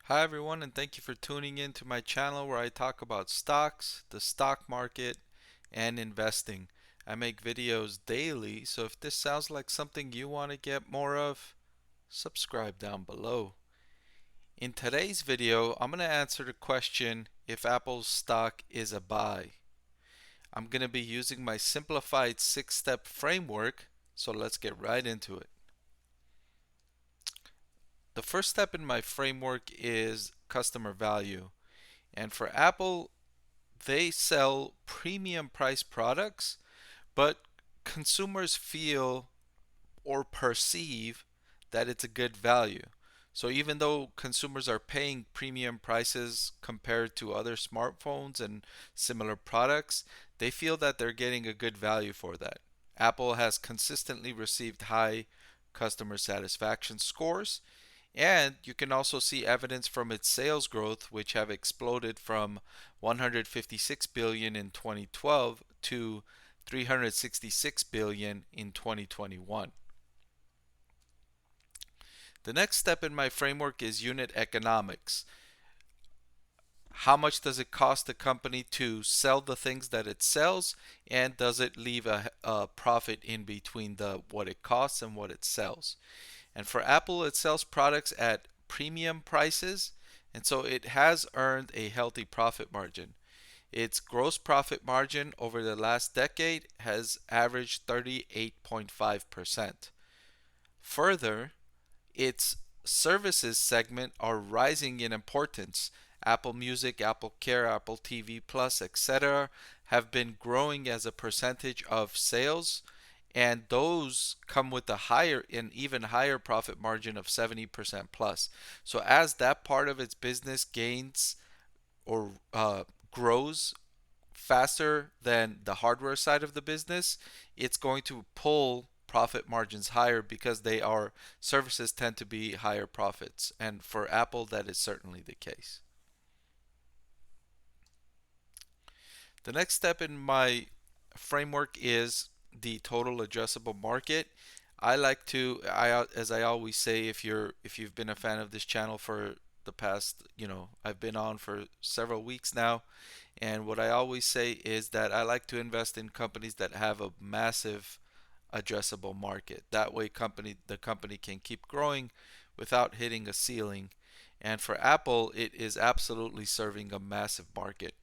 Hi everyone, and thank you for tuning in to my channel where I talk about stocks, the stock market, and investing. I make videos daily, so if this sounds like something you want to get more of, subscribe down below. In today's video, I'm going to answer the question if Apple's stock is a buy. I'm going to be using my simplified 6-step framework, so let's get right into it. The first step in my framework is customer value. And for Apple, they sell premium price products, but consumers feel or perceive that it's a good value. So even though consumers are paying premium prices compared to other smartphones and similar products, they feel that they're getting a good value for that. Apple has consistently received high customer satisfaction scores, and you can also see evidence from its sales growth, which have exploded from 156 billion in 2012 to 366 billion in 2021. The next step in my framework is unit economics. How much does it cost the company to sell the things that it sells, and does it leave a profit in between the what it costs and what it sells? And for Apple, it sells products at premium prices, and so it has earned a healthy profit margin. Its gross profit margin over the last decade has averaged 38.5%. Further, its services segment are rising in importance. Apple Music, Apple Care, Apple TV Plus, etc. have been growing as a percentage of sales, and those come with a higher and even higher profit margin of 70% plus. So as that part of its business gains or grows faster than the hardware side of the business, it's going to pull profit margins higher because they are services tend to be higher profits. And for Apple, that is certainly the case. The next step in my framework is the total addressable market. I like to, as I always say, if you've been a fan of this channel for the past, I've been on for several weeks now, and what I always say is that I like to invest in companies that have a massive addressable market. That way, the company can keep growing without hitting a ceiling. And for Apple, it is absolutely serving a massive market.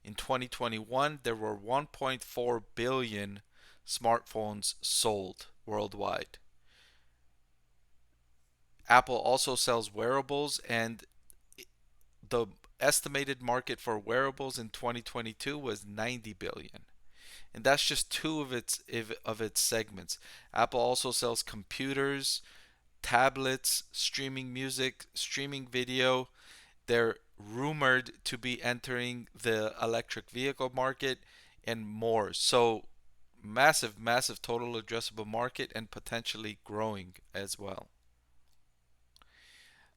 In 2021, there were 1.4 billion smartphones sold worldwide. Apple also sells wearables, and the estimated market for wearables in 2022 was 90 billion. And that's just two of its segments. Apple also sells computers, tablets, streaming music, streaming video. They're rumored to be entering the electric vehicle market and more. So massive, massive total addressable market and potentially growing as well.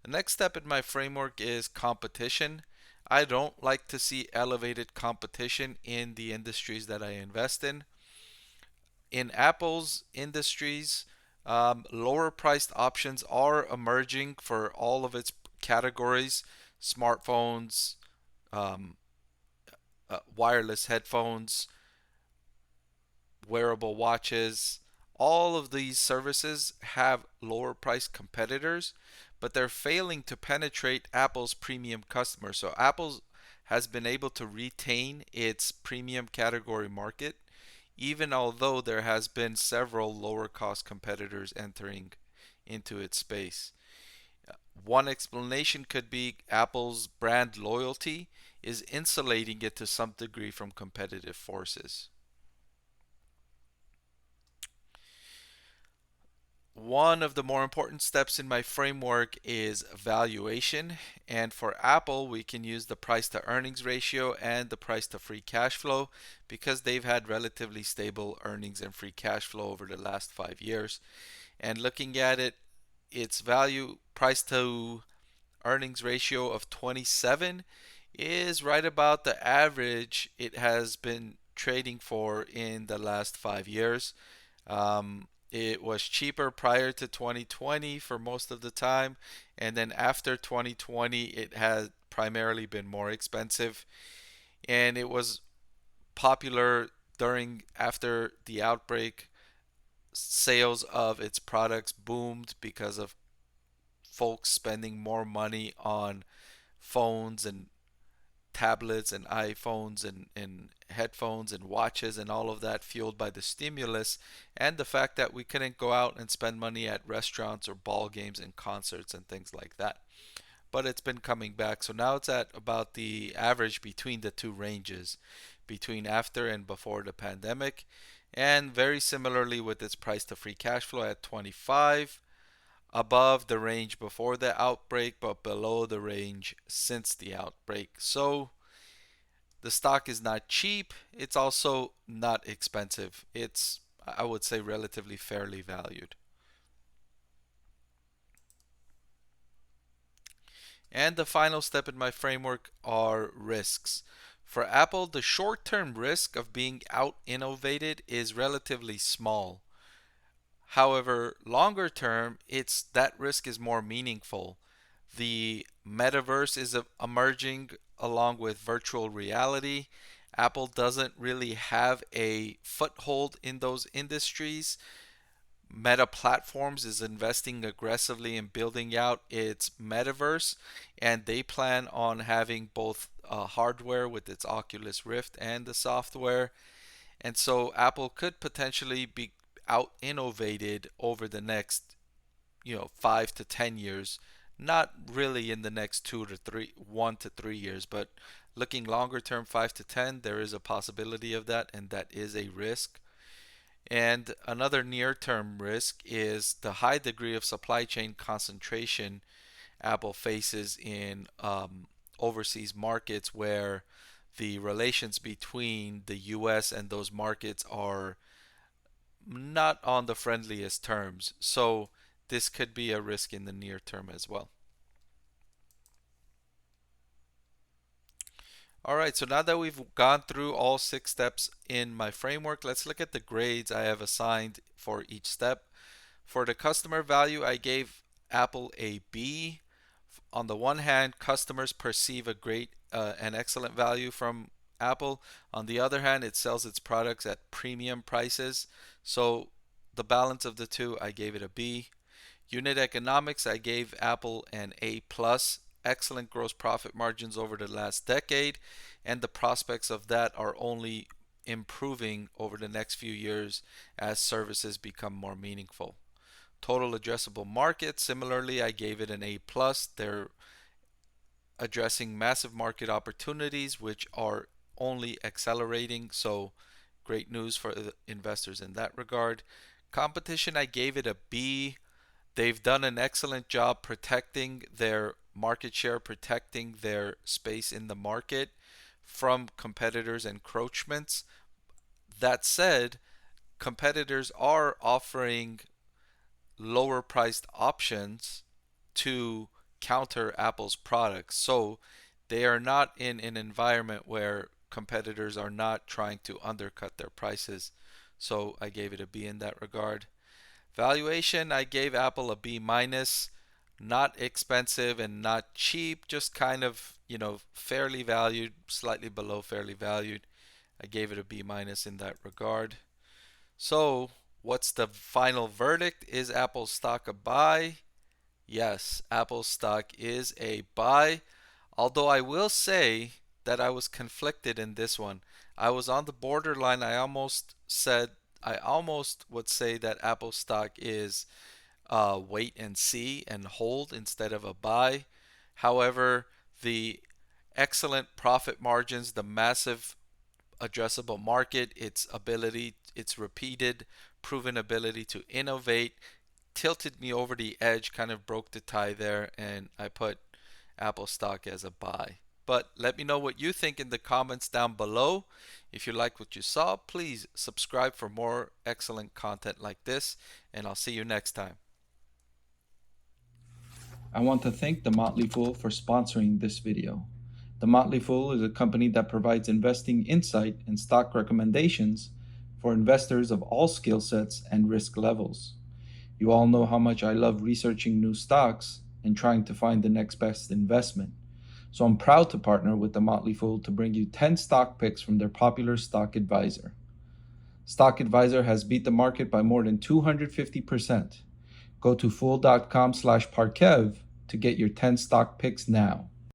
The next step in my framework is competition. I don't like to see elevated competition in the industries that I invest in. In Apple's industries, lower priced options are emerging for all of its categories: smartphones, um, wireless headphones, wearable watches. All of these services have lower priced competitors, but they're failing to penetrate Apple's premium customers. So Apple has been able to retain its premium category market, even although there has been several lower cost competitors entering into its space. One explanation could be Apple's brand loyalty is insulating it to some degree from competitive forces. One of the more important steps in my framework is valuation. And for Apple, we can use the price to earnings ratio and the price to free cash flow because they've had relatively stable earnings and free cash flow over the last 5 years. And looking at it, its value price to earnings ratio of 27 is right about the average it has been trading for in the last 5 years. Um, It was cheaper prior to 2020 for most of the time, and then after 2020, it had primarily been more expensive, and it was popular during after the outbreak. Sales of its products boomed because of folks spending more money on phones and tablets and iPhones and headphones and watches and all of that, fueled by the stimulus and the fact that we couldn't go out and spend money at restaurants or ball games and concerts and things like that. But it's been coming back. So now it's at about the average between the two ranges, between after and before the pandemic. And very similarly with its price to free cash flow at 25, above the range before the outbreak, but below the range since the outbreak. So the stock is not cheap. It's also not expensive. It's, I would say, relatively fairly valued. And the final step in my framework are risks. For Apple, the short term risk of being out innovated is relatively small. However, longer term, it's that risk is more meaningful. The metaverse is emerging along with virtual reality. Apple doesn't really have a foothold in those industries. Meta Platforms is investing aggressively in building out its metaverse, and they plan on having both hardware with its Oculus Rift and the software. And so Apple could potentially be out innovated over the next, 5 to 10 years. Not really in the next 1 to 3 years, but looking longer term, 5 to 10, there is a possibility of that, and that is a risk. And another near term risk is the high degree of supply chain concentration Apple faces in overseas markets where the relations between the US and those markets are not on the friendliest terms. So this could be a risk in the near term as well. All right, so now that we've gone through all 6 steps in my framework, let's look at the grades I have assigned for each step. For the customer value, I gave Apple a B. On the one hand, customers perceive a great and excellent value from Apple. On the other hand, it sells its products at premium prices. So the balance of the two, I gave it a B. Unit economics, I gave Apple an A plus. Excellent gross profit margins over the last decade, and the prospects of that are only improving over the next few years as services become more meaningful. Total addressable market, similarly, I gave it an A plus. They're addressing massive market opportunities which are only accelerating, so great news for the investors in that regard. Competition, I gave it a B. They've done an excellent job protecting their market share, protecting their space in the market from competitors' encroachments. That said, competitors are offering lower priced options to counter Apple's products. So they are not in an environment where competitors are not trying to undercut their prices. So I gave it a B in that regard. Valuation, I gave Apple a B minus. Not expensive and not cheap, just kind of, fairly valued, slightly below fairly valued. I gave it a B minus in that regard. So, what's the final verdict? Is Apple stock a buy? Yes, Apple stock is a buy. Although I will say that I was conflicted in this one. I was on the borderline. I almost would say that Apple stock is wait and see and hold instead of a buy. However, the excellent profit margins, the massive addressable market, its ability, its repeated proven ability to innovate tilted me over the edge, kind of broke the tie there, and I put Apple stock as a buy. But let me know what you think in the comments down below. If you like what you saw, please subscribe for more excellent content like this, and I'll see you next time. I want to thank the Motley Fool for sponsoring this video. The Motley Fool is a company that provides investing insight and stock recommendations for investors of all skill sets and risk levels. You all know how much I love researching new stocks and trying to find the next best investment. So I'm proud to partner with the Motley Fool to bring you 10 stock picks from their popular Stock Advisor. Stock Advisor has beat the market by more than 250%. Go to fool.com/Parkev to get your 10 stock picks now.